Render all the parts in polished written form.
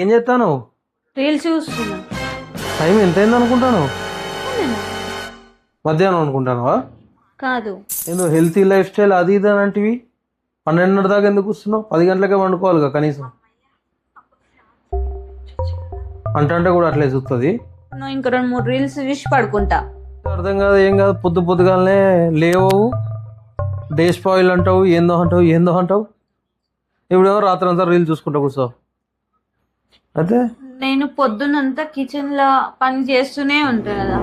ఏం చేస్తాను? రీల్స్ చూస్తున్నా. టైం ఎంత అయింది అనుకుంటాను? మధ్యాహ్నం అనుకుంటానువా? కాదు, ఎందుకు హెల్తీ లైఫ్ స్టైల్ అది ఇది అని అంటివి? 12:30 దాకా ఎందుకు వస్తున్నావు? 10 గంటలకే వండుకోవాలిగా కనీసం. అంటే కూడా అట్లే చూస్తుంది. నువ్వు ఇంక 2-3 రీల్స్ చూసి పడుకుంటా. అర్థం కాదు, ఏం కాదు. పొద్దుగాలనే లేవవు, డే స్పాయిల్ అంటావు, ఏందో అంటావు. ఇప్పుడేమో రాత్రి అంతా రీల్ చూసుకుంటా కూర్చో. అయితే నేను పొద్దునంతా కిచెన్ లో పని చేస్తూనే ఉంటా కదా,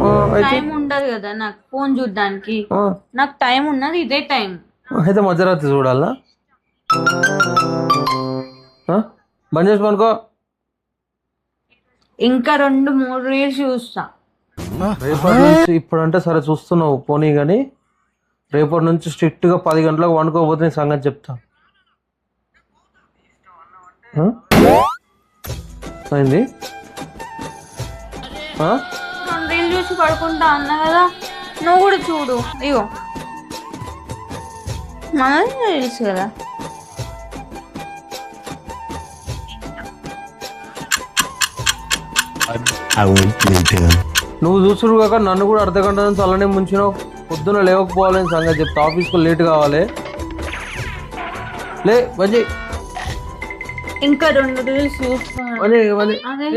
టైం ఉండదు కదా నాకు ఫోన్ చూడడానికి. నాకు టైం ఉన్నది ఇదే టైం. అయితే మధ్యరాత్రి చూడాలా? బంద్ చేసి పనుకో. ఇంకా 2-3 రీల్స్ చూస్తా. రేపటి నుంచి ఇప్పుడంటే సరే చూస్తున్నావు పోనీ, కానీ రేపటి నుంచి స్ట్రిక్ట్ గా 10 గంటలకు వండుకోకపోతే నీ సంగతి చెప్తా. అయింది 2 రీల్స్ చూసి పడుకుంటా అన్నా కదా, నువ్వు కూడా చూడు. ఇగో మనది రీల్స్ కదా. నువ్వు చూసుడు కాక నన్ను కూడా అర్ధగంట నుంచి అలానే ముంచినావు. పొద్దున లేవకపోవాలని సంగతి చెప్తా. ఆఫీస్కు లేట్ కావాలి. లే మంచి ఇంకా 2 రీల్స్ చూస్తా. అదే అదే